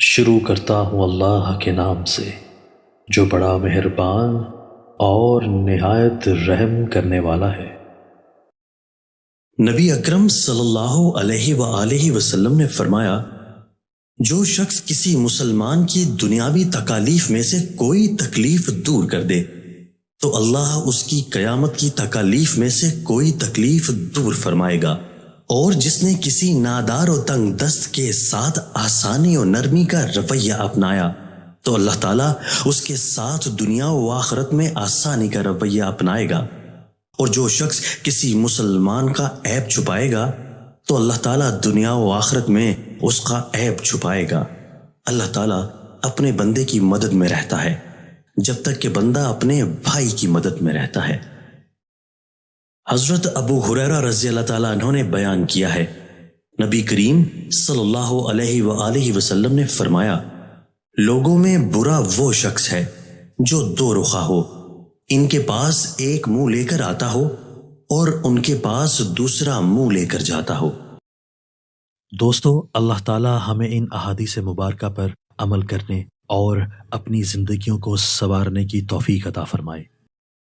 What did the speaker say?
شروع کرتا ہوں اللہ کے نام سے جو بڑا مہربان اور نہایت رحم کرنے والا ہے۔ نبی اکرم صلی اللہ علیہ وآلہ وسلم نے فرمایا، جو شخص کسی مسلمان کی دنیاوی تکالیف میں سے کوئی تکلیف دور کر دے تو اللہ اس کی قیامت کی تکالیف میں سے کوئی تکلیف دور فرمائے گا، اور جس نے کسی نادار و تنگ دست کے ساتھ آسانی و نرمی کا رویہ اپنایا تو اللہ تعالیٰ اس کے ساتھ دنیا و آخرت میں آسانی کا رویہ اپنائے گا، اور جو شخص کسی مسلمان کا عیب چھپائے گا تو اللہ تعالیٰ دنیا و آخرت میں اس کا عیب چھپائے گا۔ اللہ تعالیٰ اپنے بندے کی مدد میں رہتا ہے جب تک کہ بندہ اپنے بھائی کی مدد میں رہتا ہے۔ حضرت ابو ہریرہ رضی اللہ تعالیٰ عنہ نے بیان کیا ہے، نبی کریم صلی اللہ علیہ وآلہ وسلم نے فرمایا، لوگوں میں برا وہ شخص ہے جو دو رخا ہو، ان کے پاس ایک منہ لے کر آتا ہو اور ان کے پاس دوسرا منہ لے کر جاتا ہو۔ دوستو، اللہ تعالی ہمیں ان احادیث مبارکہ پر عمل کرنے اور اپنی زندگیوں کو سنوارنے کی توفیق عطا فرمائے۔